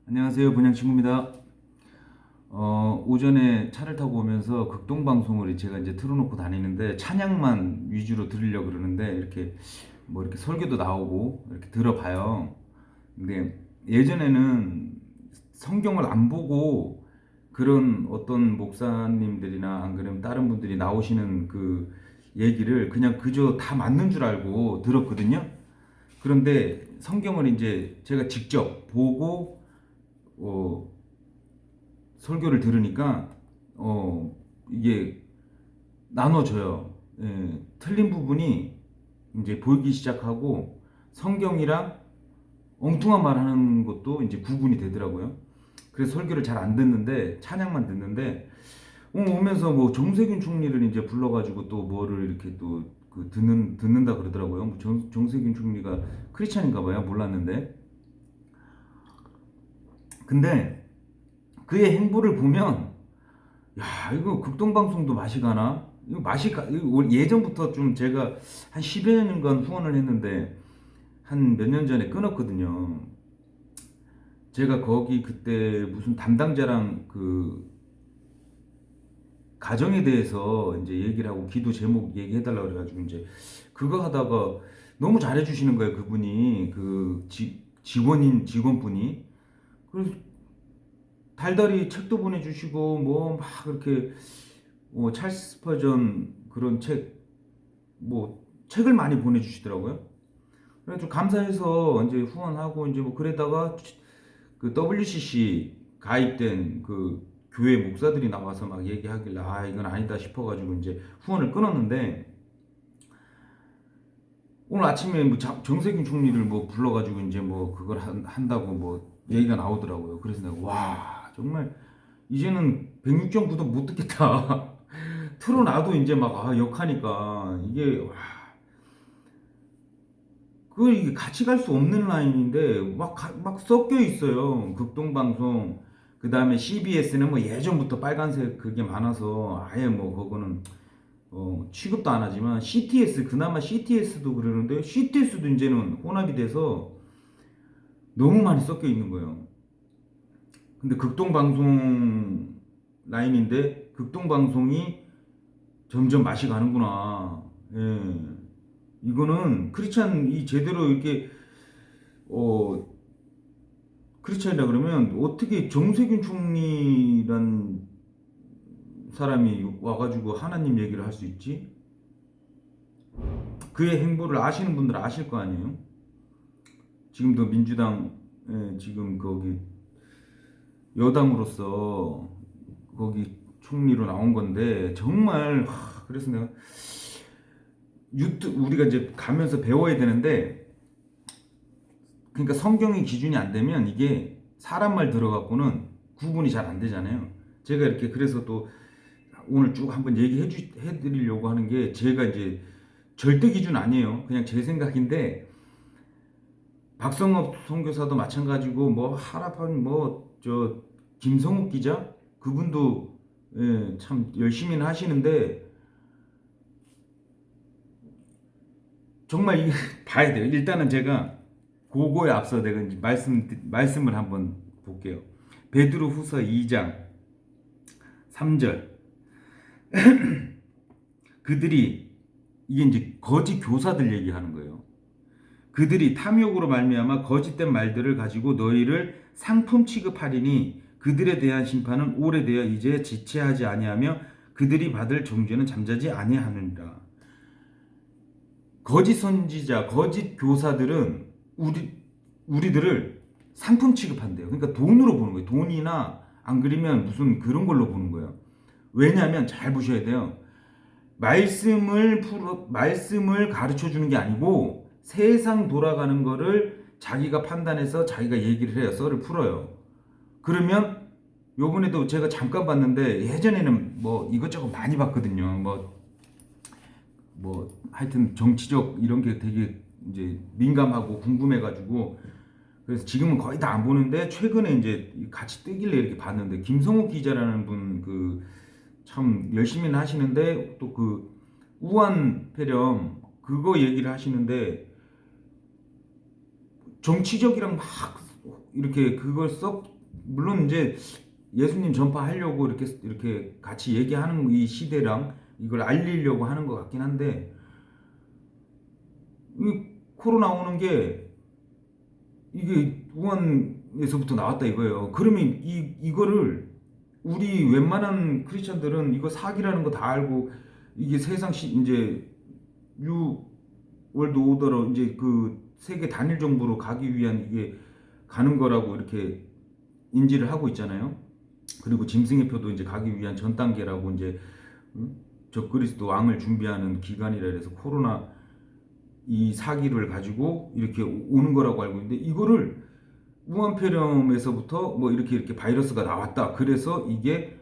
안녕하세요. 분양친구입니다. 오전에 차를 타고 오면서 극동방송을 제가 이제 틀어놓고 다니는데 찬양만 위주로 들으려고 그러는데 이렇게 뭐 이렇게 설교도 나오고 이렇게 들어봐요. 근데 예전에는 성경을 안 보고 그런 어떤 목사님들이나 안 그러면 다른 분들이 나오시는 그 얘기를 그냥 그저 다 맞는 줄 알고 들었거든요. 그런데 성경을 이제 제가 직접 보고 어, 설교를 들으니까 이게 나눠져요. 예, 틀린 부분이 이제 보이기 시작하고 성경이랑 엉뚱한 말 하는 것도 이제 구분이 되더라고요. 그래서 설교를 잘 안 듣는데 찬양만 듣는데 오면서 뭐 정세균 총리를 이제 불러가지고 또 뭐를 이렇게 또 그 듣는다 그러더라고요. 뭐 정세균 총리가 크리스찬인가 봐요. 몰랐는데. 근데 그의 행보를 보면 야, 이거 극동방송도 맛이 가나? 이거 이거 예전부터 좀 제가 한 10여 년간 후원을 했는데 한 몇 년 전에 끊었거든요. 제가 거기 그때 무슨 담당자랑 그 가정에 대해서 이제 얘기를 하고 기도 제목 얘기해달라고 그래가지고 이제 그거 하다가 너무 잘해주시는 거예요. 그분이 그 직원분이. 그래서 달달이 책도 보내주시고 뭐 막 그렇게 찰스 스퍼전 그런 뭐 책을 많이 보내주시더라고요. 그래서 좀 감사해서 이제 후원하고 이제 뭐 그러다가 그 WCC 가입된 그 교회 목사들이 나와서 막 얘기하길래 아 이건 아니다 싶어가지고 이제 후원을 끊었는데 오늘 아침에 뭐 정세균 총리를 뭐 불러가지고 이제 뭐 그걸 한다고 뭐 얘기가 나오더라고요. 그래서 내가 와 정말 이제는 106.9도 못 듣겠다. 틀어놔도 이제 막 역하니까 이게 와, 그 이게 같이 갈 수 없는 라인인데 막 섞여 있어요. 극동방송 그 다음에 CBS는 뭐 예전부터 빨간색 그게 많아서 아예 뭐 그거는 취급도 안 하지만 CTS 그나마 CTS도 그러는데 CTS도 이제는 혼합이 돼서 너무 많이 섞여 있는 거예요. 근데 극동방송 라인인데 극동방송이 점점 맛이 가는구나. 예. 이거는 크리스찬이 제대로 이렇게 어 크리스찬이라 그러면 어떻게 정세균 총리란 사람이 와가지고 하나님 얘기를 할 수 있지? 그의 행보를 아시는 분들 아실 거 아니에요? 지금도 민주당 지금 거기 여당으로서 거기 총리로 나온 건데 정말 그래서 내가 우리가 이제 가면서 배워야 되는데 그러니까 성경의 기준이 안 되면 이게 사람 말 들어갖고는 구분이 잘 안 되잖아요. 제가 이렇게 그래서 또 오늘 쭉 한번 해드리려고 하는 게 제가 이제 절대 기준 아니에요. 그냥 제 생각인데 박성업 선교사도 마찬가지고 뭐 하라판 뭐 저 김성욱 기자 그분도 참 열심히는 하시는데 정말 이게 봐야 돼요. 일단은 제가 그거에 앞서 내가 이제 말씀을 한번 볼게요. 베드로 후서 2장 3절. 그들이 이게 이제 거짓 교사들 얘기하는 거예요. 그들이 탐욕으로 말미암아 거짓된 말들을 가지고 너희를 상품 취급하리니 그들에 대한 심판은 오래되어 이제 지체하지 아니하며 그들이 받을 정죄는 잠자지 아니하느니라. 거짓 선지자, 거짓 교사들은 우리들을 상품 취급한대요. 그러니까 돈으로 보는 거예요. 돈이나 안 그러면 무슨 그런 걸로 보는 거예요. 왜냐하면 잘 보셔야 돼요. 말씀을 가르쳐 주는 게 아니고 세상 돌아가는 거를 자기가 판단해서 자기가 얘기를 해요. 썰을 풀어요. 그러면 요번에도 제가 잠깐 봤는데 예전에는 뭐 이것저것 많이 봤거든요. 뭐 하여튼 정치적 이런 게 되게 이제 민감하고 궁금해가지고 그래서 지금은 거의 다 안 보는데 최근에 이제 같이 뜨길래 이렇게 봤는데 김성욱 기자라는 분 그 참 열심히는 하시는데 또 그 우한 폐렴 그거 얘기를 하시는데 정치적이랑 막 이렇게 그걸 물론 이제 예수님 전파하려고 이렇게 같이 얘기하는 이 시대랑 이걸 알리려고 하는 것 같긴 한데, 이 코로나 오는 게 이게 우한에서부터 나왔다 이거예요. 그러면 이거를 우리 웬만한 크리스천들은 이거 사기라는 거 다 알고, 이게 이제 뉴 월드 오더로 이제 그 세계 단일 정부로 가기 위한 이게 가는 거라고 이렇게 인지를 하고 있잖아요. 그리고 짐승의 표도 이제 가기 위한 전 단계라고 이제 적그리스도 왕을 준비하는 기간이라 해서 코로나 이 사기를 가지고 이렇게 오는 거라고 알고 있는데, 이거를 우한폐렴에서부터 뭐 이렇게 바이러스가 나왔다. 그래서 이게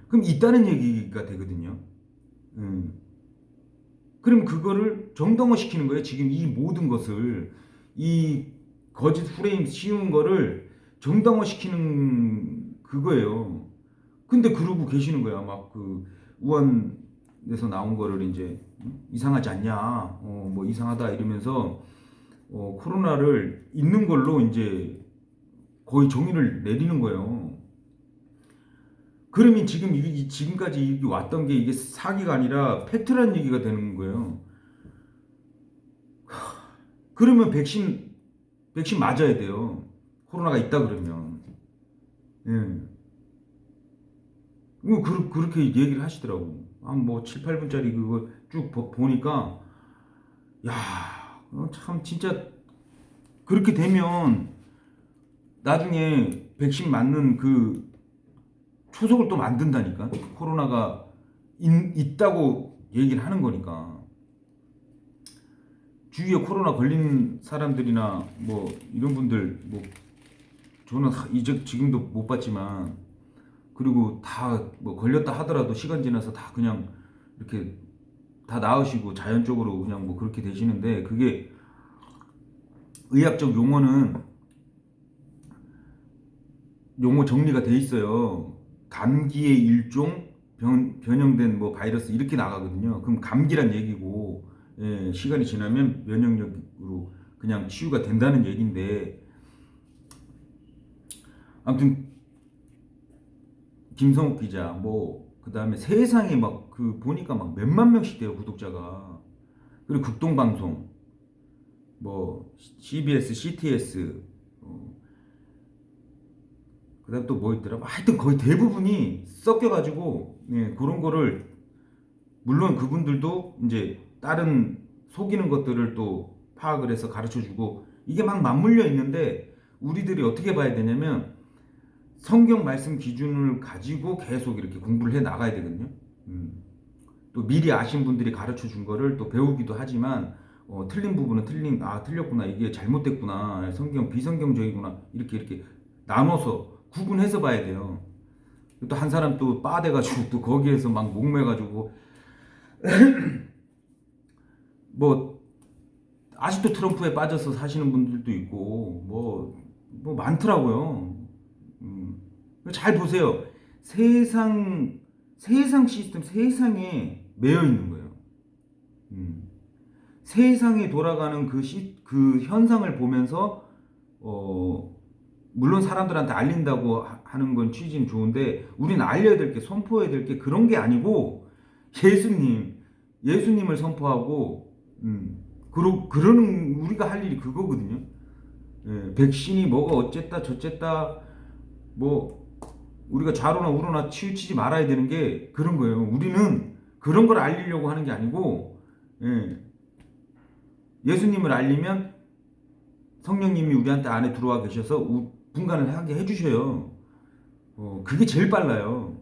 그럼 있다는 얘기가 되거든요. 그럼 그거를 정당화 시키는 거예요. 지금 이 모든 것을, 이 거짓 프레임 씌운 거를 정당화 시키는 그거예요. 근데 그러고 계시는 거야. 막 그 우한에서 나온 거를 이제 이상하지 않냐, 뭐 이상하다 이러면서 코로나를 있는 걸로 이제 거의 정의를 내리는 거예요. 그러면 지금까지 이게 왔던 게 이게 사기가 아니라 팩트라는 얘기가 되는 거예요. 그러면 백신 맞아야 돼요. 코로나가 있다 그러면. 예. 그렇게 얘기를 하시더라고. 한 뭐 7, 8분짜리 그거 쭉 보니까, 야, 참 진짜 그렇게 되면 나중에 백신 맞는 그 초석을 또 만든다니까. 코로나가 있다고 얘기를 하는 거니까. 주위에 코로나 걸린 사람들이나 뭐 이런 분들, 뭐 저는 이제 지금도 못 봤지만, 그리고 다 뭐 걸렸다 하더라도 시간 지나서 다 그냥 이렇게 다 나으시고 자연적으로 그냥 뭐 그렇게 되시는데, 그게 의학적 용어 정리가 돼 있어요. 감기의 일종, 변형된 뭐 바이러스 이렇게 나가거든요. 그럼 감기란 얘기고, 예, 시간이 지나면 면역력으로 그냥 치유가 된다는 얘기인데, 아무튼 김성욱 기자, 뭐 그다음에 세상에 막 그 보니까 막 몇만 명씩 돼요, 구독자가. 그리고 극동방송, 뭐 CBS, CTS, 그다음 또 뭐 있더라. 하여튼 거의 대부분이 섞여가지고, 예, 그런 거를, 물론 그분들도 이제 다른 속이는 것들을 또 파악을 해서 가르쳐주고, 이게 막 맞물려 있는데, 우리들이 어떻게 봐야 되냐면 성경 말씀 기준을 가지고 계속 이렇게 공부를 해 나가야 되거든요. 또 미리 아신 분들이 가르쳐 준 거를 또 배우기도 하지만, 틀린 부분은 틀렸구나, 이게 잘못됐구나, 성경 비성경적이구나, 이렇게 나눠서 구분해서 봐야 돼요. 또 한 사람 또 빠돼가지고 또 거기에서 막 목매가지고 뭐 아직도 트럼프에 빠져서 사시는 분들도 있고, 뭐 많더라고요. 잘 보세요. 세상 시스템, 세상에 매여 있는 거예요. 세상에 돌아가는 그 현상을 보면서, 물론 사람들한테 알린다고 하는 건 취지는 좋은데, 우리는 알려야 될 게, 선포해야 될 게 그런 게 아니고, 예수님을 선포하고, 그러는 우리가 할 일이 그거거든요. 예, 백신이 뭐가 어쨌다 저쨌다, 뭐 우리가 좌로나 우로나 치우치지 말아야 되는 게 그런 거예요. 우리는 그런 걸 알리려고 하는 게 아니고, 예, 예수님을 알리면 성령님이 우리한테 안에 들어와 계셔서 분간을 하게 해주셔요. 그게 제일 빨라요.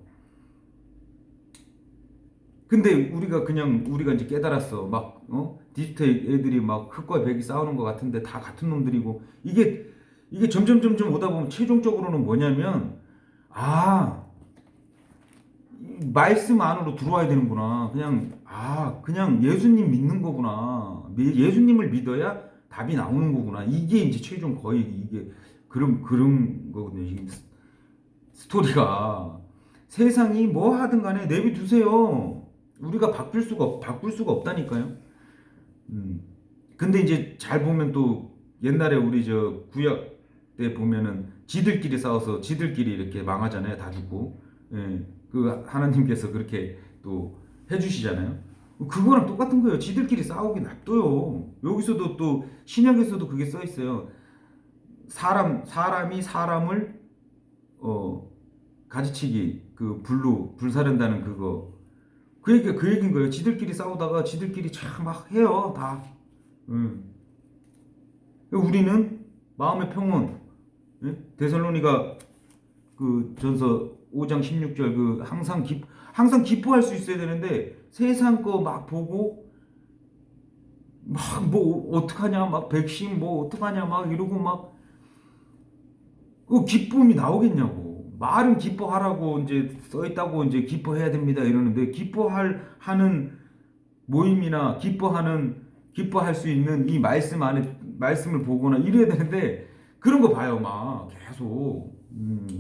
근데 우리가 이제 깨달았어. 막 디지털 애들이 막 흙과 백이 싸우는 것 같은데 다 같은 놈들이고, 이게 점점 오다 보면 최종적으로는 뭐냐면, 아, 말씀 안으로 들어와야 되는구나. 그냥 예수님 믿는 거구나. 예수님을 믿어야 답이 나오는 거구나. 이게 이제 최종 거의 이게 그런 거거든요. 이 스토리가. 세상이 뭐 하든 간에 내비두세요. 우리가 바꿀 수가 없다니까요. 근데 이제 잘 보면 또 옛날에 우리 저 구약 때 보면은 지들끼리 싸워서 지들끼리 이렇게 망하잖아요. 다 죽고. 예. 그 하나님께서 그렇게 또 해주시잖아요. 그거랑 똑같은 거예요. 지들끼리 싸우기 놔둬요. 여기서도 또 신약에서도 그게 써 있어요. 사람이 사람을 가지치기 그 불로 불사른다는 그거 그 얘기인 거예요. 지들끼리 싸우다가 지들끼리 참 막 해요 다. 우리는 마음의 평온. 예? 데살로니가 그 전서 5장 16절 그 항상 기뻐할 수 있어야 되는데 세상 거 막 보고 막 뭐 어떡하냐 막 백신 뭐 어떡하냐 막 이러고 막 그 기쁨이 나오겠냐고. 말은 기뻐하라고 이제 써 있다고 이제 기뻐해야 됩니다 이러는데 하는 모임이나 기뻐할 수 있는 이 말씀 안에 말씀을 보거나 이래야 되는데 그런 거 봐요 막 계속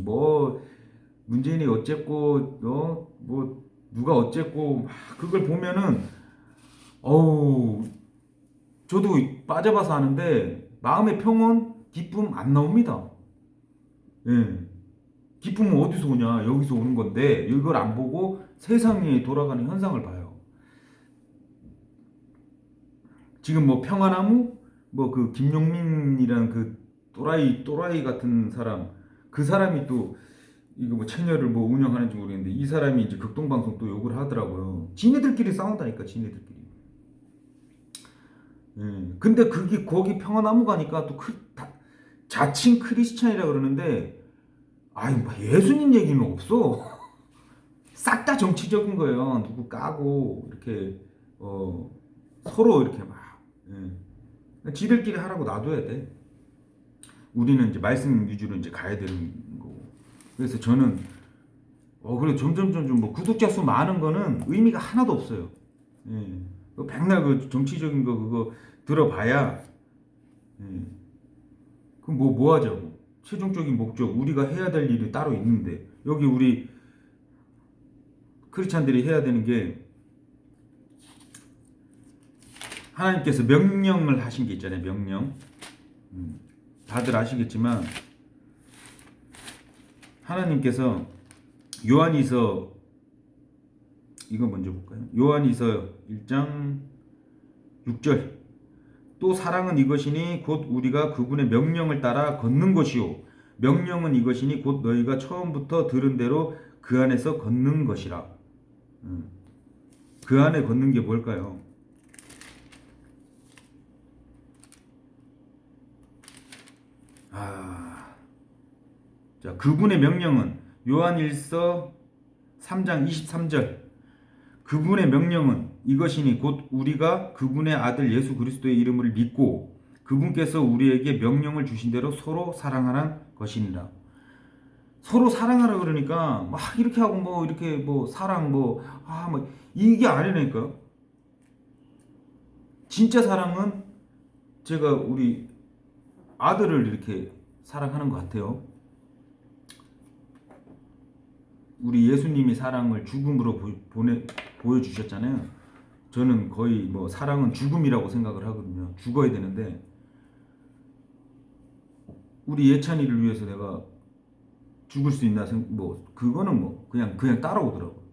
뭐 문재인이 어쨌고 뭐 누가 어쨌고 막 그걸 보면은 어우 저도 빠져봐서 아는데 마음의 평온 기쁨 안 나옵니다. 예. 기쁨은 어디서 오냐? 여기서 오는 건데 이걸 안 보고 세상이 돌아가는 현상을 봐요. 지금 뭐 평화나무 뭐 그 김용민이라는 그 또라이 같은 사람 그 사람이 또 이거 뭐 채널을 뭐 운영하는지 모르겠는데 이 사람이 이제 극동방송 또 욕을 하더라고요. 지네들끼리 싸운다니까 지네들끼리. 예. 근데 그게 거기 평화나무 가니까 또 자칭 크리스찬이라 그러는데 아이 뭐 예수님 얘기는 없어. 싹 다 정치적인 거예요. 누구 까고 이렇게 서로 이렇게 막 지들끼리 하라고 놔둬야 돼. 우리는 이제 말씀 위주로 이제 가야 되는 거고. 그래서 저는 그래 점점 뭐 구독자 수 많은 거는 의미가 하나도 없어요. 예. 백날 그 정치적인 거 그거 들어봐야 그럼 뭐 하자고. 최종적인 목적 우리가 해야 될 일이 따로 있는데 여기 우리 크리스찬들이 해야 되는 게 하나님께서 명령을 하신 게 있잖아요. 명령. 다들 아시겠지만 하나님께서 요한이서 이거 먼저 볼까요? 요한이서 1장 6절 또 사랑은 이것이니 곧 우리가 그분의 명령을 따라 걷는 것이요 명령은 이것이니 곧 너희가 처음부터 들은 대로 그 안에서 걷는 것이라. 그 안에 걷는 게 뭘까요? 자, 그분의 명령은 요한일서 3장 23절 그분의 명령은 이것이니 곧 우리가 그분의 아들 예수 그리스도의 이름을 믿고 그분께서 우리에게 명령을 주신 대로 서로 사랑하는 것이니라. 서로 사랑하라 그러니까 막 이렇게 하고 뭐 이렇게 뭐 사랑 뭐 이게 아니라니까. 진짜 사랑은 제가 우리 아들을 이렇게 사랑하는 것 같아요. 우리 예수님이 사랑을 죽음으로 보여주셨잖아요. 저는 거의 뭐 사랑은 죽음이라고 생각을 하거든요. 죽어야 되는데 우리 예찬이를 위해서 내가 죽을 수 있나 뭐 그거는 뭐 그냥 따라오더라고.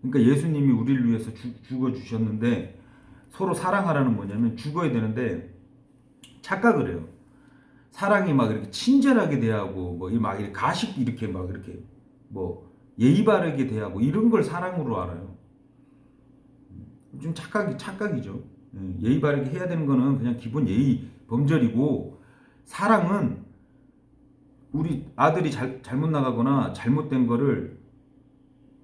그러니까 예수님이 우리를 위해서 죽어 주셨는데 서로 사랑하라는 뭐냐면 죽어야 되는데 착각을 해요. 사랑이 막 이렇게 친절하게 대하고 뭐 막 이렇게 가식 이렇게 막 이렇게 뭐 예의 바르게 대하고 이런 걸 사랑으로 알아요. 좀 착각이죠. 예의 바르게 해야 되는 거는 그냥 기본 예의 범절이고 사랑은 우리 아들이 잘못 나가거나 잘못된 거를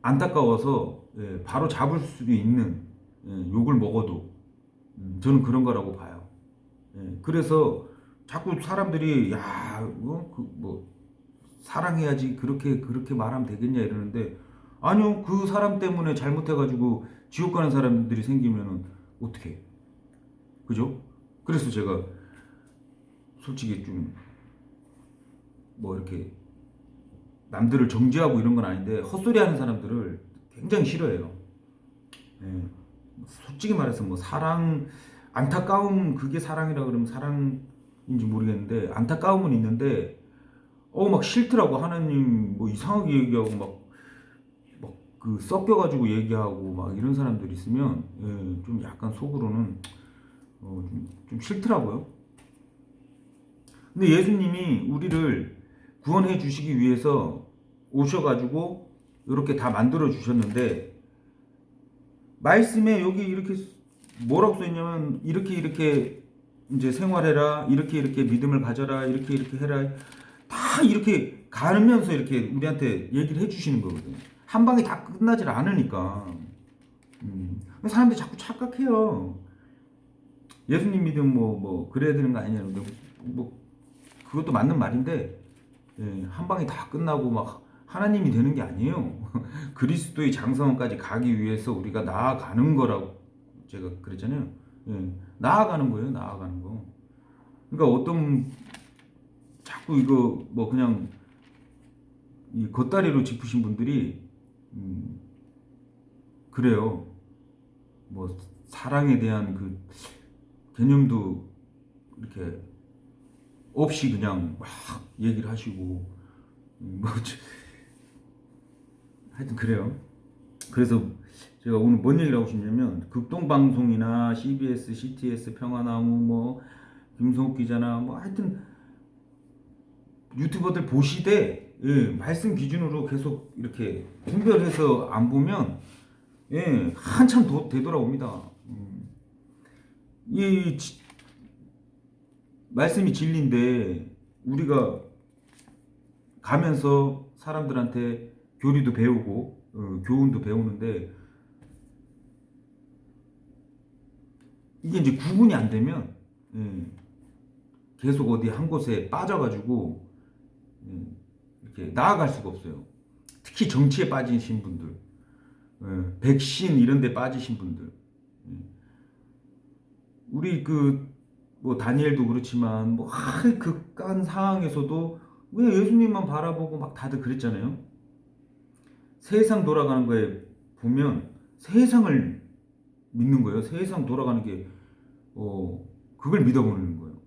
안타까워서 바로 잡을 수도 있는 욕을 먹어도 저는 그런 거라고 봐요. 그래서 자꾸 사람들이 뭐 사랑해야지 그렇게 말하면 되겠냐 이러는데 아니요 그 사람 때문에 잘못해가지고 지옥 가는 사람들이 생기면은 어떻게 그죠? 그래서 제가 솔직히 좀 뭐 이렇게 남들을 정죄하고 이런 건 아닌데 헛소리하는 사람들을 굉장히 싫어해요. 솔직히 말해서 뭐 사랑 안타까움 그게 사랑이라 그러면 사랑 모르겠는데 안타까움은 있는데 막 싫더라고. 하나님 뭐 이상하게 얘기하고 막 그 섞여가지고 얘기하고 막 이런 사람들 있으면 좀 약간 속으로는 좀 싫더라고요. 근데 예수님이 우리를 구원해 주시기 위해서 오셔가지고 이렇게 다 만들어 주셨는데 말씀에 여기 이렇게 뭐라고 써 있냐면 이렇게 이제 생활해라, 이렇게 믿음을 가져라, 이렇게 해라, 다 이렇게 가면서 이렇게 우리한테 얘기를 해주시는 거거든요. 한 방에 다 끝나질 않으니까. 사람들이 자꾸 착각해요. 예수님 믿음 뭐 그래야 되는 거 아니냐. 뭐 그것도 맞는 말인데 한 방에 다 끝나고 막 하나님이 되는 게 아니에요. 그리스도의 장성까지 가기 위해서 우리가 나아가는 거라고 제가 그랬잖아요. 나아가는 거예요, 나아가는 거. 그러니까 어떤 자꾸 이거 뭐 그냥 이 겉다리로 짚으신 분들이 그래요. 뭐 사랑에 대한 그 개념도 이렇게 없이 그냥 막 얘기를 하시고 뭐 하여튼 그래요. 그래서 제가 오늘 뭔 얘기를 하고 싶냐면 극동방송이나 CBS, CTS, 평화나무 뭐 김성욱 기자나 뭐 하여튼 유튜버들 보시되 말씀 기준으로 계속 이렇게 분별해서 안 보면 한참 되돌아옵니다. 이 말씀이 진리인데 우리가 가면서 사람들한테 교리도 배우고 교훈도 배우는데 이게 이제 구분이 안 되면 계속 어디 한 곳에 빠져가지고 이렇게 나아갈 수가 없어요. 특히 정치에 빠지신 분들, 백신 이런 데 빠지신 분들, 우리 뭐 다니엘도 그렇지만 뭐 극한 상황에서도 왜 예수님만 바라보고 막 다들 그랬잖아요. 세상 돌아가는 거에 보면 세상을 믿는 거예요. 세상 돌아가는 게 그걸 믿어보는 거예요.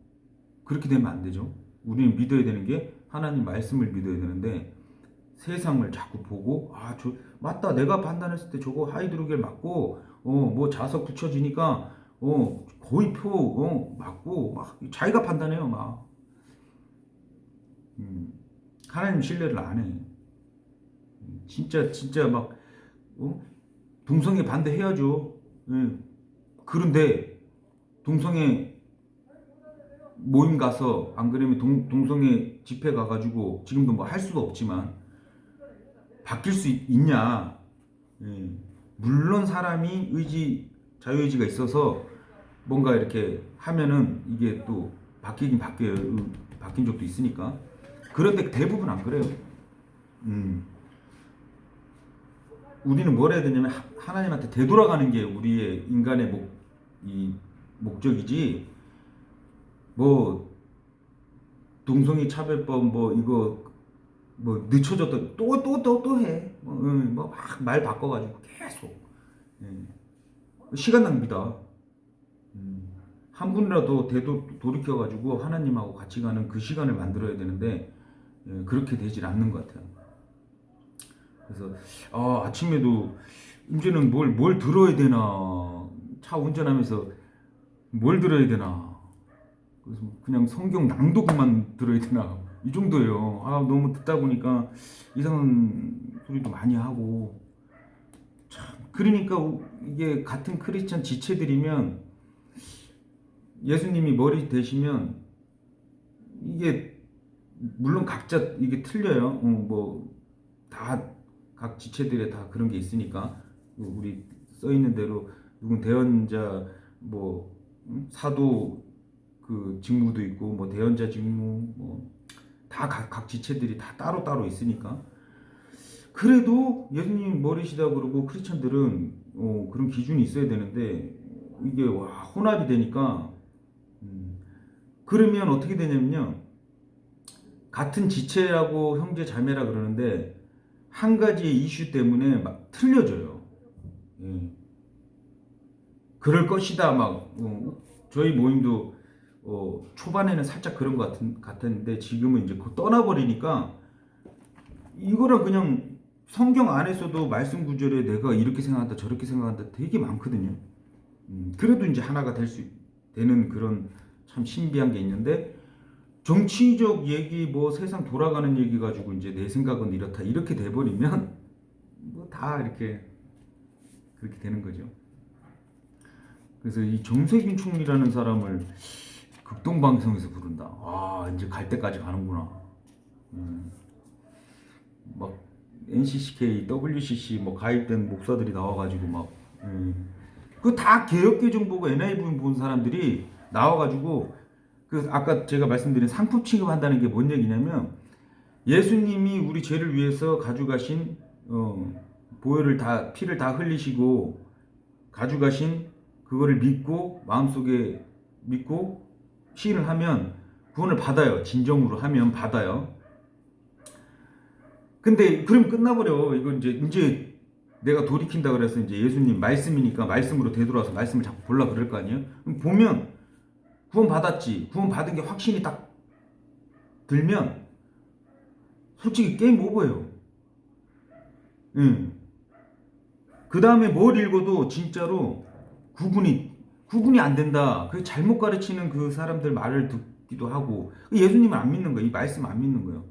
그렇게 되면 안 되죠. 우리는 믿어야 되는 게 하나님 말씀을 믿어야 되는데 세상을 자꾸 보고 저 맞다 내가 판단했을 때 저거 하이드로겔 맞고 뭐 자석 붙여지니까 거의 표 맞고 막 자기가 판단해요 막. 하나님 신뢰를 안 해. 진짜 막 동성애 반대해야죠. 그런데 동성애 모임 가서 안 그러면 동성애 집회 가가지고 지금도 뭐 할 수도 없지만 바뀔 수 있냐? 물론 사람이 자유의지가 있어서 뭔가 이렇게 하면은 이게 또 바뀌긴 바뀌어요. 바뀐 적도 있으니까. 그런데 대부분 안 그래요. 우리는 뭘 해야 되냐면 하나님한테 되돌아가는 게 우리의 인간의 목적이지. 뭐 동성애 차별법 뭐 이거 뭐 늦춰졌다 또 해. 뭐 막 말 바꿔가지고 계속 시간 낭비다. 한 분이라도 돌이켜가지고 하나님하고 같이 가는 그 시간을 만들어야 되는데 그렇게 되질 않는 것 같아요. 그래서 아침에도 이제는 뭘 들어야 되나, 차 운전하면서 뭘 들어야 되나, 그래서 그냥 성경 낭독만 들어야 되나 이 정도예요. 너무 듣다 보니까 이상한 소리도 많이 하고 참 그러니까 이게 같은 크리스찬 지체들이면 예수님이 머리 되시면 이게 물론 각자 이게 틀려요. 뭐 다 각 지체들에 다 그런 게 있으니까 우리 써 있는 대로 누군 대언자 뭐 사도 그 직무도 있고 뭐 대언자 직무 뭐 다 각 지체들이 다 따로 있으니까 그래도 예수님 머리시다 그러고 크리스천들은 그런 기준이 있어야 되는데 이게 혼합이 되니까 그러면 어떻게 되냐면요, 같은 지체라고 형제 자매라 그러는데 한 가지의 이슈 때문에 막 틀려져요. 그럴 것이다 막 저희 모임도 초반에는 살짝 그런 것 같았는데 지금은 이제 떠나버리니까 이거랑 그냥 성경 안에서도 말씀 구절에 내가 이렇게 생각한다 저렇게 생각한다 되게 많거든요. 그래도 이제 하나가 될 수 되는 그런 참 신비한 게 있는데 정치적 얘기 뭐 세상 돌아가는 얘기 가지고 이제 내 생각은 이렇다 이렇게 돼버리면 뭐 다 이렇게 그렇게 되는 거죠. 그래서 이 정세균 총리라는 사람을 극동방송에서 부른다. 아 이제 갈 때까지 가는구나. 막 NCCK, WCC 뭐 가입된 목사들이 나와가지고 막 그 다 개혁개정 보고 NIV 본 사람들이 나와가지고 그 아까 제가 말씀드린 상품 취급한다는 게 뭔 얘기냐면 예수님이 우리 죄를 위해서 가져가신 보혈을 다 피를 다 흘리시고 가져가신 그거를 믿고 마음속에 믿고 시인을 하면 구원을 받아요. 진정으로 하면 받아요. 근데 그럼 끝나버려. 이거 이제 내가 돌이킨다 그래서 이제 예수님 말씀이니까 말씀으로 되돌아서 말씀을 자꾸 보려 그럴 거 아니에요? 그럼 보면 구원 받았지. 구원 받은 게 확신이 딱 들면 솔직히 게임 오버예요. 그 다음에 뭘 읽어도 진짜로 구분이 안 된다. 그 잘못 가르치는 그 사람들 말을 듣기도 하고 예수님을 안 믿는 거예요. 이 말씀 안 믿는 거예요.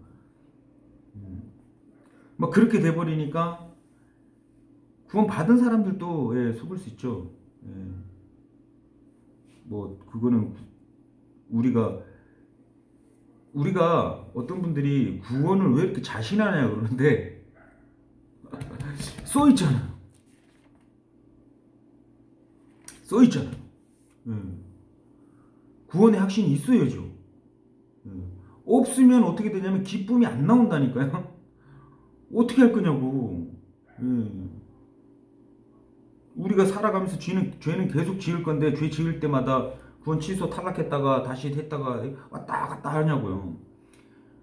막 그렇게 돼버리니까 구원 받은 사람들도 속을 수 있죠. 뭐 그거는 우리가 어떤 분들이 구원을 왜 이렇게 자신하냐 그러는데 써 있잖아요. 써 있잖아요. 구원의 확신이 있어야죠. 없으면 어떻게 되냐면 기쁨이 안 나온다니까요. 어떻게 할 거냐고. 우리가 살아가면서 죄는 계속 지을 건데 죄 지을 때마다 구원 취소 탈락했다가 다시 했다가 왔다 갔다 하냐고요.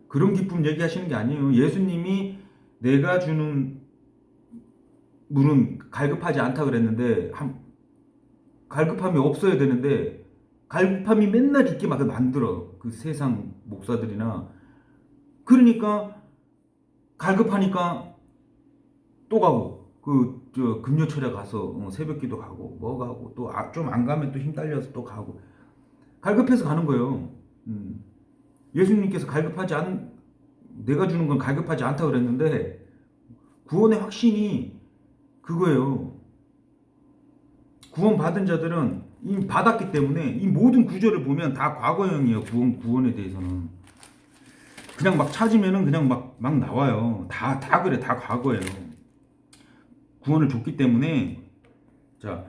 그런 기쁨 얘기하시는 게 아니에요. 예수님이 내가 주는 물은 갈급하지 않다 그랬는데 갈급함이 없어야 되는데 갈급함이 맨날 있게 막 만들어. 그 세상 목사들이나. 그러니까 갈급하니까 또 가고 금요철에 가서 새벽기도 가고 뭐 가고 또 좀 안 가면 또 힘 딸려서 또 가고 갈급해서 가는 거예요. 예수님께서 내가 주는 건 갈급하지 않다 그랬는데 구원의 확신이 그거예요. 구원 받은 자들은 이미 받았기 때문에 이 모든 구절을 보면 다 과거형이에요. 구원에 대해서는 그냥 막 찾으면은 그냥 막 나와요. 다 그래. 다 과거예요. 구원을 줬기 때문에 자,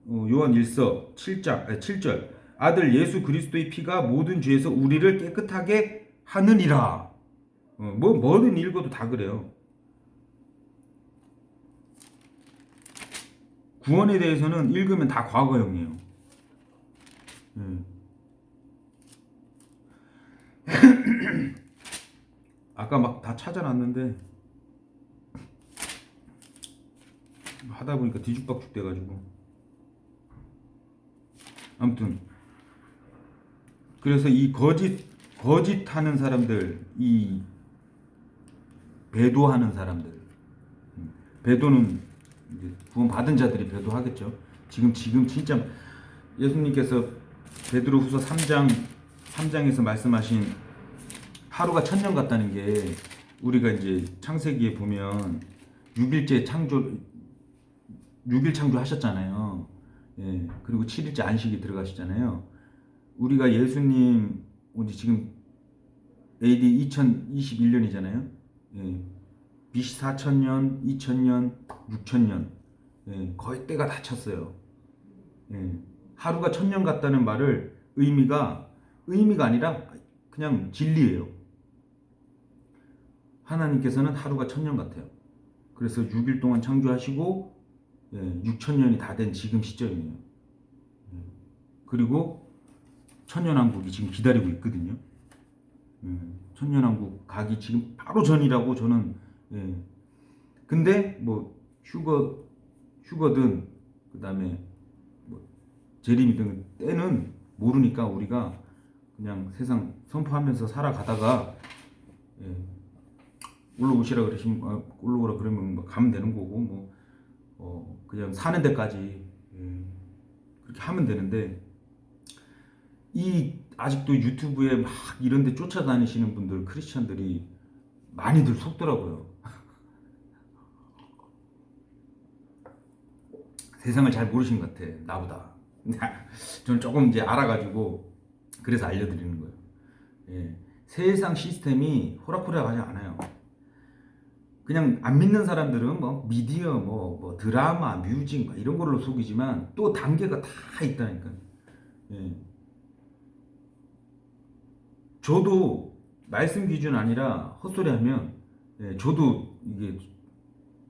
요한 1서 7절 아들 예수 그리스도의 피가 모든 죄에서 우리를 깨끗하게 하느니라. 뭐든 읽어도 다 그래요. 구원에 대해서는 읽으면 다 과거형이에요. 아까 막 다 찾아놨는데 하다 보니까 뒤죽박죽 돼가지고 아무튼 그래서 이 거짓하는 사람들, 이 배도하는 사람들, 배도는 이제 구원 받은 자들이 배도하겠죠. 지금 진짜 예수님께서 베드로후서 3장에서 말씀하신 하루가 천년 같다는 게 우리가 이제 창세기에 보면 6일 창조하셨잖아요. 예, 그리고 7일째 안식이 들어가시잖아요. 우리가 예수님 지금 AD 2021년이잖아요. 예, BC 4000년, 2000년, 6000년 예, 거의 때가 다 찼어요. 예, 하루가 천년 같다는 말을 의미가 아니라 그냥 진리예요. 하나님께서는 하루가 천년 같아요. 그래서 6일 동안 창조하시고 6000년이 다 된 지금 시점이에요. 그리고 천년왕국이 지금 기다리고 있거든요. 천년왕국 가기 지금 바로 전이라고 저는. 근데 뭐 휴거든 그다음에 뭐 재림이든 때는 모르니까 우리가 그냥 세상 선포하면서 살아가다가 예, 올라오시라 그러시면 올라오라 그러면 뭐 가면 되는 거고 뭐 그냥 사는 데까지 그렇게 하면 되는데 이 아직도 유튜브에 막 이런 데 쫓아다니시는 분들 크리스찬들이 많이들 속더라고요. 세상을 잘 모르신 것 같아 나보다. 저는 조금 이제 알아가지고 그래서 알려드리는 거예요. 예, 세상 시스템이 호락호락하지 않아요. 그냥 안 믿는 사람들은 뭐 미디어, 뭐 드라마, 뮤직 이런 걸로 속이지만 또 단계가 다 있다니까. 예. 저도 말씀 기준 아니라 헛소리하면 예, 저도 이게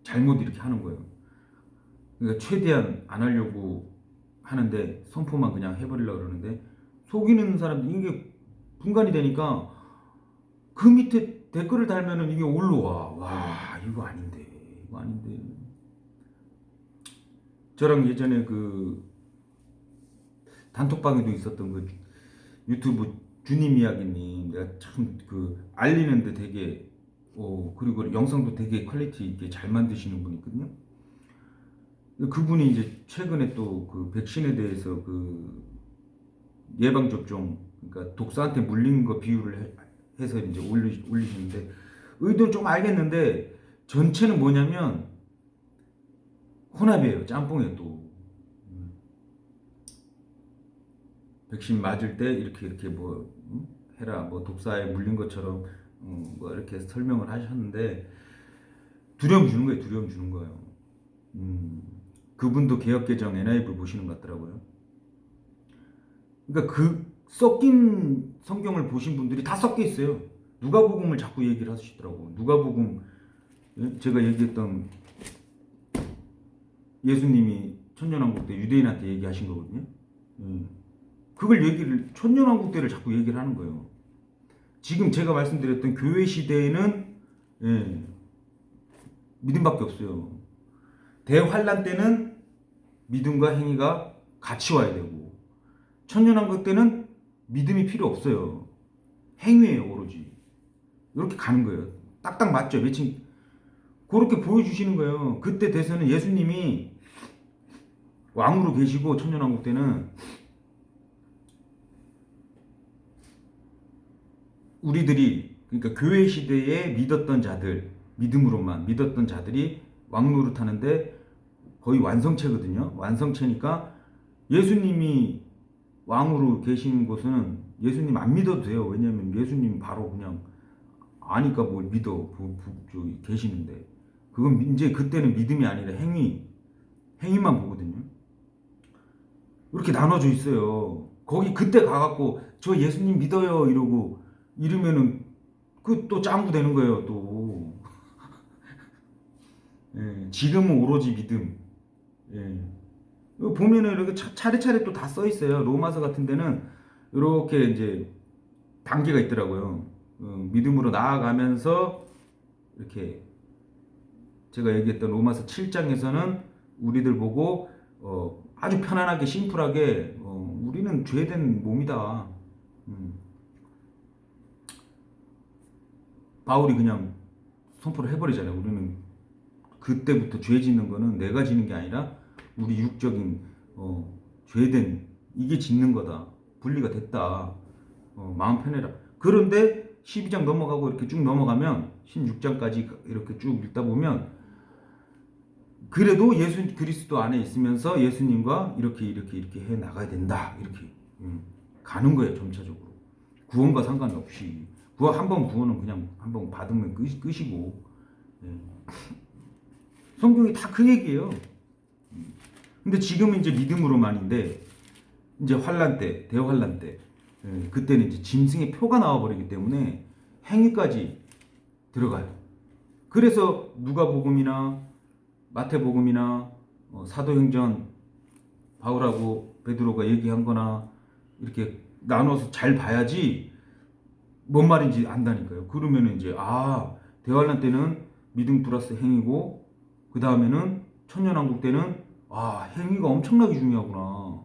잘못 이렇게 하는 거예요. 그러니까 최대한 안 하려고 하는데 선포만 그냥 해버리려고 그러는데 속이는 사람들 이게 분간이 되니까 그 밑에 댓글을 달면은 이게 올라와. 와 이거 아닌데 이거 아닌데. 저랑 예전에 그 단톡방에도 있었던 그 유튜브 주님 이야기님 내가 참 그 알리는데 되게 그리고 영상도 되게 퀄리티 있게 잘 만드시는 분이 있거든요. 그분이 이제 최근에 또 그 백신에 대해서 그 예방 접종 그러니까 독사한테 물린 거 비유를 해서 이제 올리시는데 의도는 좀 알겠는데 전체는 뭐냐면 혼합이에요. 짬뽕이에요 또. 백신 맞을 때 이렇게 뭐 해라 뭐 독사에 물린 것처럼 뭐 이렇게 설명을 하셨는데 두려움 주는 거예요. 두려움 주는 거예요. 그분도 개혁개정 NIV 보시는 것 같더라고요. 그러니까 그 섞인 성경을 보신 분들이 다 섞여 있어요. 누가복음을 자꾸 얘기를 하시더라고. 누가복음 제가 얘기했던 예수님이 천년왕국 때 유대인한테 얘기하신 거거든요. 그걸 얘기를 천년왕국 때를 자꾸 얘기를 하는 거예요. 지금 제가 말씀드렸던 교회 시대에는 믿음밖에 없어요. 대환란 때는 믿음과 행위가 같이 와야 되고 천년왕국 때는 믿음이 필요 없어요. 행위예요 오로지. 이렇게 가는 거예요. 딱딱 맞죠? 매칭 그렇게 보여주시는 거예요. 그때 돼서는 예수님이 왕으로 계시고 천년왕국 때는 우리들이 그러니까 교회 시대에 믿었던 자들 믿음으로만 믿었던 자들이 왕노릇 하는데 거의 완성체거든요. 완성체니까 예수님이 왕으로 계시는 곳은 예수님 안 믿어도 돼요. 왜냐하면 예수님 바로 그냥 아니까 뭘 믿어 계시는데 그건 이제 그때는 믿음이 아니라 행위만 보거든요. 이렇게 나눠져 있어요. 거기 그때 가갖고 저 예수님 믿어요 이러고 이러면은 그 또 짱구 되는 거예요 또. 예, 지금은 오로지 믿음. 예. 보면은 이렇게 차례차례 또 다 써 있어요. 로마서 같은 데는 이렇게 이제 단계가 있더라고요. 믿음으로 나아가면서 이렇게 제가 얘기했던 로마서 7장에서는 우리들 보고 아주 편안하게 심플하게 우리는 죄된 몸이다. 바울이 그냥 선포를 해버리잖아요. 우리는 그때부터 죄 짓는 거는 내가 짓는 게 아니라 우리 육적인 죄된 이게 짓는 거다. 분리가 됐다. 마음 편해라. 그런데 12장 넘어가고 이렇게 쭉 넘어가면 16장까지 이렇게 쭉 읽다 보면 그래도 예수 그리스도 안에 있으면서 예수님과 이렇게 해 나가야 된다. 이렇게 가는 거예요. 점차적으로. 구원과 상관없이. 한번 구원은 그냥 한번 받으면 끝이고. 성경이 다 그 얘기예요. 근데 지금은 이제 믿음으로만인데 이제 환란 때, 대환란 때 그때는 이제 짐승의 표가 나와버리기 때문에 행위까지 들어가요. 그래서 누가복음이나 마태복음이나 사도행전 바울하고 베드로가 얘기한 거나 이렇게 나눠서 잘 봐야지 뭔 말인지 안다니까요. 그러면은 이제 대환란 때는 믿음 플러스 행위고 그 다음에는 천년왕국 때는 행위가 엄청나게 중요하구나.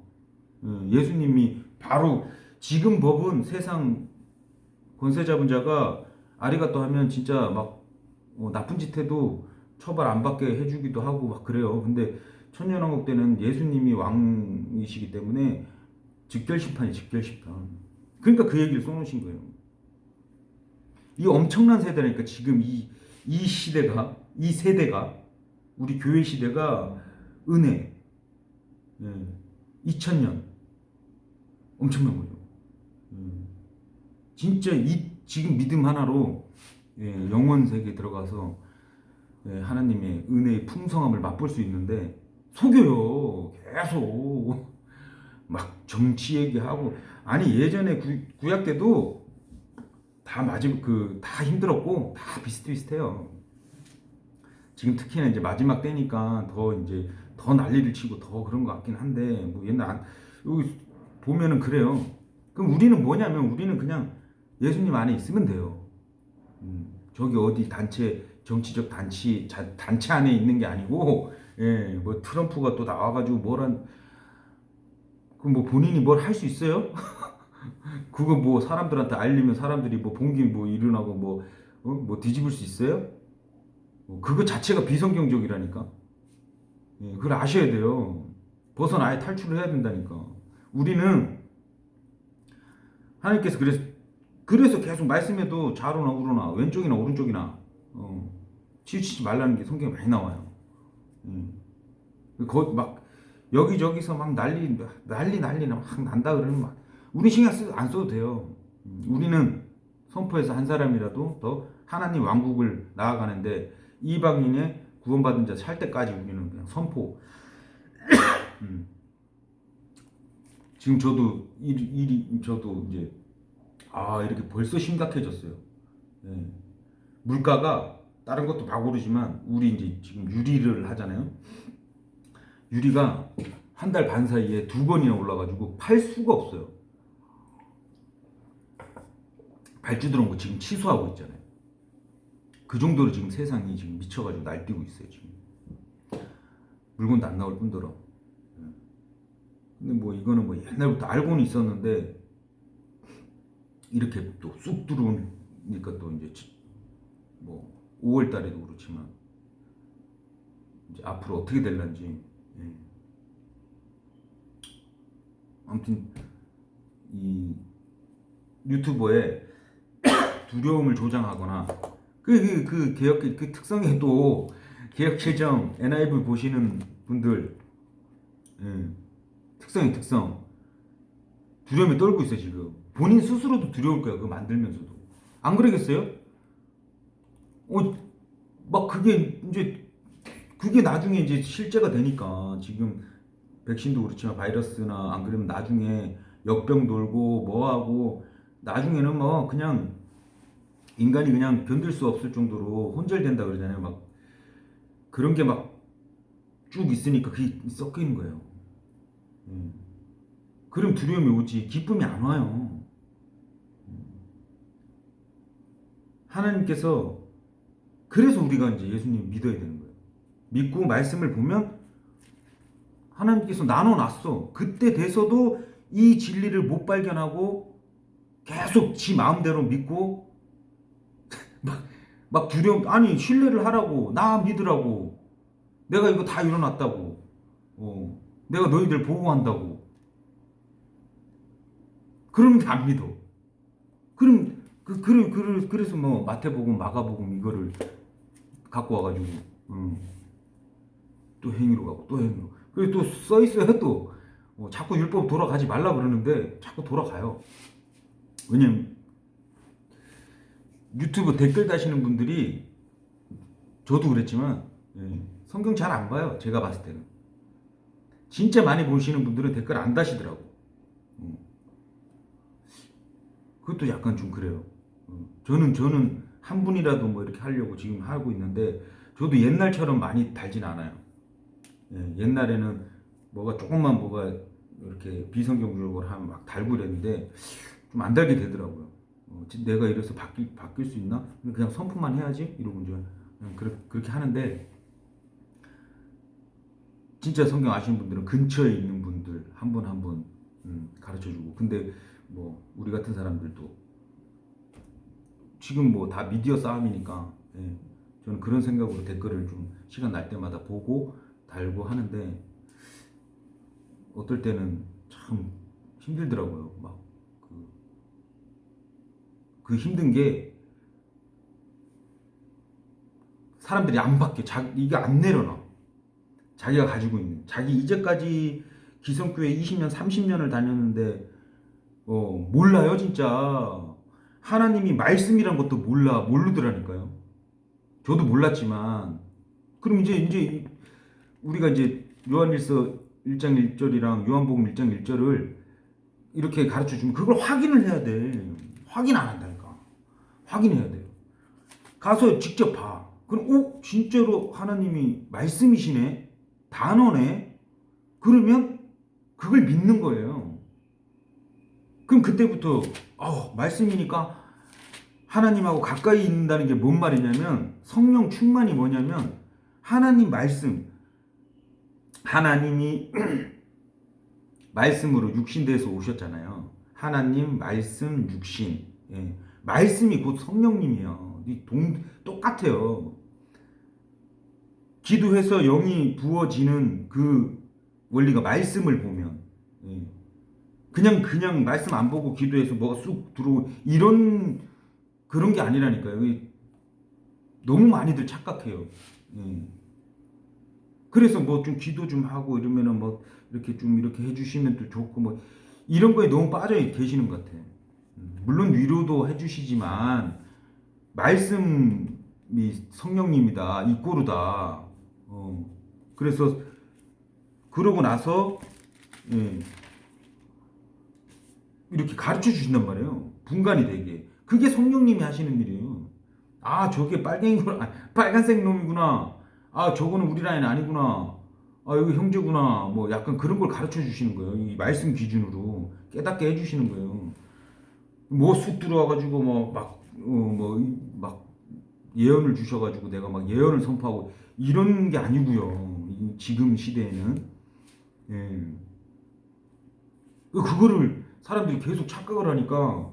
예수님이 바로 지금 법은 세상 권세 잡은 자가 아리가또 하면 진짜 막 나쁜 짓 해도 처벌 안 받게 해주기도 하고 막 그래요. 근데 천년왕국 때는 예수님이 왕이시기 때문에 직결심판이 직결심판. 그러니까 그 얘기를 써놓으신 거예요. 이 엄청난 세대라니까 지금 이 시대가 이 세대가 우리 교회 시대가 은혜 2000년 엄청난 거죠. 진짜 이 지금 믿음 하나로 영원 세계에 들어가서 하나님의 은혜의 풍성함을 맛볼 수 있는데 속여요. 계속 막 정치 얘기하고 아니 예전에 구약 때도 다 맞은 다 힘들었고 다 비슷비슷해요. 지금 특히나 이제 마지막 때니까 더 이제 더 난리를 치고 더 그런 것 같긴 한데 뭐 옛날 여기 보면은 그래요. 그럼 우리는 뭐냐면 우리는 그냥 예수님 안에 있으면 돼요. 저기 어디 단체 정치적 단체 안에 있는 게 아니고 뭐 트럼프가 또 나와가지고 그 뭐 본인이 뭘 할 수 있어요? 그거 뭐 사람들한테 알리면 사람들이 뭐 봉기 뭐 일어나고 뭐 뒤집을 수 있어요? 그거 자체가 비성경적이라니까. 그걸 아셔야 돼요. 아예 탈출을 해야 된다니까. 우리는 하나님께서 그래서 계속 말씀해도 좌로나 우로나 왼쪽이나 오른쪽이나 치우치지 말라는 게 성경에 많이 나와요. 막 여기저기서 막 난리나 막 난다 그러면 막 우리 신경 안 써도 돼요. 우리는 선포해서 한 사람이라도 더 하나님 왕국을 나아가는데 이방인의 구원받은 자 살 때까지 우리는 그냥 선포. 지금 저도 저도 이제 이렇게 벌써 심각해졌어요. 물가가 다른 것도 막 오르지만 우리 이제 지금 유리를 하잖아요. 유리가 한 달 반 사이에 2번이나 올라가지고 팔 수가 없어요. 발주 들어온 거 지금 취소하고 있잖아요. 그 정도로 지금 세상이 지금 미쳐가지고 날뛰고 있어요. 지금 물건도 안 나올 뿐더러. 근데 뭐 이거는 뭐 옛날부터 알고는 있었는데 이렇게 또 쑥 들어오니까 또 이제 뭐 5월 달에도 그렇지만 이제 앞으로 어떻게 될런지. 아무튼 이 유튜버에 두려움을 조장하거나 그 개혁 그 특성이 또 개혁개정 NIV 보시는 분들 특성 두려움에 떨고 있어요. 지금 본인 스스로도 두려울 거야. 그거 만들면서도 안 그러겠어요? 막 그게 나중에 이제 실제가 되니까 지금 백신도 그렇지만 바이러스나 안 그러면 나중에 역병 돌고 뭐하고 나중에는 뭐 그냥 인간이 그냥 견딜 수 없을 정도로 혼절된다 그러잖아요. 막 그런 게 막 쭉 있으니까 그게 섞여 있는 거예요. 그럼 두려움이 오지 기쁨이 안 와요. 하나님께서 그래서 우리가 이제 예수님 믿어야 되는 거예요. 믿고 말씀을 보면 하나님께서 나눠놨어. 그때 돼서도 이 진리를 못 발견하고 계속 지 마음대로 믿고 막 두려움 아니 신뢰를 하라고 나 믿으라고 내가 이거 다 이뤄놨다고 내가 너희들 보호한다고 그러면 안 믿어. 그럼 그래서 뭐 마태복음 마가복음 이거를 갖고 와가지고 또 행위로 가고 또 행위로 그리고 또 써있어요. 또 자꾸 율법 돌아가지 말라 그러는데 자꾸 돌아가요. 왜냐면 유튜브 댓글 다시는 분들이 저도 그랬지만 성경 잘 안 봐요. 제가 봤을 때는 진짜 많이 보시는 분들은 댓글 안 다시더라고. 그것도 약간 좀 그래요. 저는 한 분이라도 뭐 이렇게 하려고 지금 하고 있는데 저도 옛날처럼 많이 달진 않아요. 옛날에는 조금만 이렇게 비성경적으로 하면 막 달고 이랬는데 좀 안 달게 되더라고요. 내가 이래서 바뀔 수 있나? 그냥 선포만 해야지 이러고 이제 그렇게 하는데 진짜 성경 아시는 분들은 근처에 있는 분들 한 분 한 분 가르쳐주고. 근데 뭐 우리 같은 사람들도 지금 뭐 다 미디어 싸움이니까, 예, 저는 그런 생각으로 댓글을 좀 시간 날 때마다 보고 달고 하는데, 어떨 때는 참 힘들더라고요. 막 그 힘든 게 사람들이 안 받게, 이게 안 내려놔. 자기가 가지고 있는, 자기 이제까지 기성교회 20년 30년을 다녔는데 몰라요 진짜. 하나님이 말씀이란 것도 모르더라니까요. 저도 몰랐지만. 그럼 이제 우리가 이제 요한일서 1장 1절이랑 요한복음 1장 1절을 이렇게 가르쳐 주면 그걸 확인을 해야 돼. 확인 안 한다니까. 확인해야 돼요. 가서 직접 봐. 그럼 진짜로 하나님이 말씀이시네. 단어네. 그러면 그걸 믿는 거예요. 그럼 그때부터 말씀이니까 하나님하고 가까이 있는다는 게 뭔 말이냐면, 성령 충만이 뭐냐면 하나님 말씀, 하나님이 말씀으로 육신돼서 오셨잖아요. 하나님 말씀 육신, 예. 말씀이 곧 성령님이에요. 똑같아요. 기도해서 영이 부어지는 그 원리가 말씀을 보면, 예. 그냥 말씀 안 보고 기도해서 뭐가 쑥 들어오 이런 그런 게 아니라니까요. 너무 많이들 착각해요. 예. 그래서 뭐 좀 기도 좀 하고 이러면은 뭐 이렇게 좀 이렇게 해주시면 또 좋고 뭐 이런 거에 너무 빠져 계시는 것 같아요. 물론 위로도 해주시지만 말씀이 성령님이다, 이꼬르다. 그래서 그러고 나서, 예, 이렇게 가르쳐 주신단 말이에요. 분간이 되게. 그게 성령님이 하시는 일이에요. 저게 빨갱이구나. 빨간색 놈이구나. 저거는 우리 라인 아니구나. 여기 형제구나. 뭐 약간 그런 걸 가르쳐 주시는 거예요. 이 말씀 기준으로 깨닫게 해주시는 거예요. 뭐 쑥 들어와가지고 막 예언을 주셔가지고 내가 막 예언을 선포하고 이런 게 아니고요. 지금 시대에는, 예. 그거를 사람들이 계속 착각을 하니까,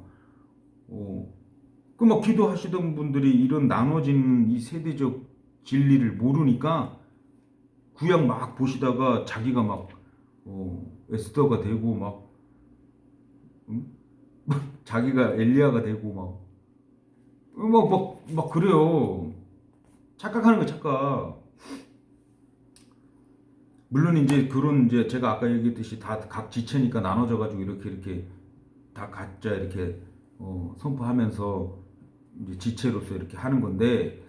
그 막 기도하시던 분들이 이런 나눠진 이 세대적 진리를 모르니까 구약 막 보시다가 자기가 막 에스더가 되고 막, 응? 자기가 엘리야가 되고 막 그래요. 착각하는 거 착각. 물론 이제 그런 이제 제가 아까 얘기했듯이 다 각 지체니까 나눠져 가지고 이렇게 다 각자 이렇게 선포하면서 이제 지체로서 이렇게 하는 건데,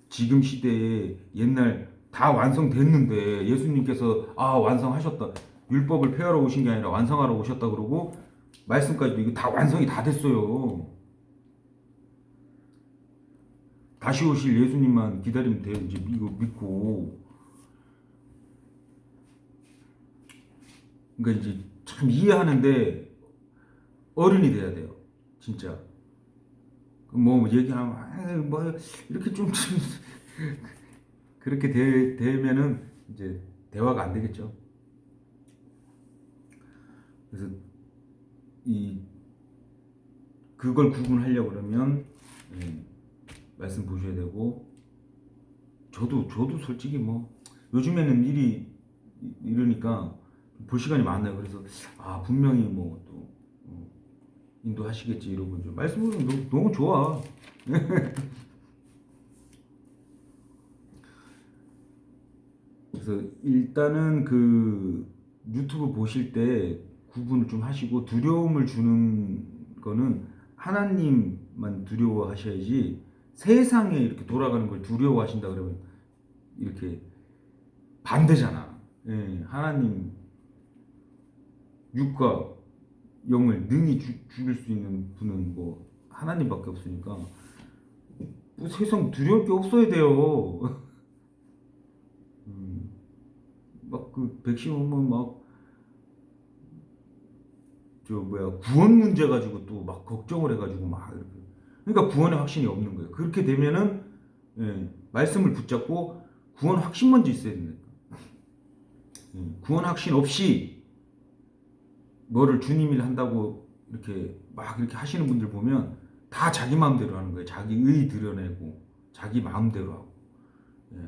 지금 시대에 옛날 다 완성됐는데 예수님께서 완성하셨다. 율법을 폐하러 오신 게 아니라 완성하러 오셨다 그러고 말씀까지도 이거 다 완성이 다 됐어요. 다시 오실 예수님만 기다리면 돼요. 이제 이거 믿고. 그러니까 이제 참 이해하는데 어른이 돼야 돼요. 진짜. 뭐 얘기하면 뭐 이렇게 좀 그렇게 되면은 이제 대화가 안 되겠죠. 그래서 그걸 구분하려고 그러면, 예, 말씀 보셔야 되고, 저도 솔직히 뭐 요즘에는 일이 이러니까 볼 시간이 많아요. 그래서 분명히 뭐 또 인도하시겠지 이러고 이제 말씀은 너무 좋아. 그래서 일단은 그 유튜브 보실 때 구분을 좀 하시고, 두려움을 주는 거는 하나님만 두려워하셔야지, 세상에 이렇게 돌아가는 걸 두려워하신다 그러면 이렇게 반대잖아. 예, 하나님 육과 영을 능히 죽일 수 있는 분은 뭐 하나님밖에 없으니까 뭐 세상 두려울 게 없어야 돼요. 막 그 백신 오면 막 구원 문제 가지고 또 막 걱정을 해가지고 막 이렇게. 그러니까 구원의 확신이 없는 거예요. 그렇게 되면은, 예, 말씀을 붙잡고 구원 확신 먼저 있어야 됩니다. 구원 확신 없이 뭐를 주님일 한다고 이렇게 막 이렇게 하시는 분들 보면 다 자기 마음대로 하는 거예요. 자기 의 드러내고 자기 마음대로 하고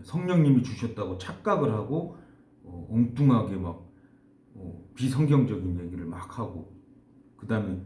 성령님이 주셨다고 착각을 하고 엉뚱하게 막 비성경적인 얘기를 막 하고 그 다음에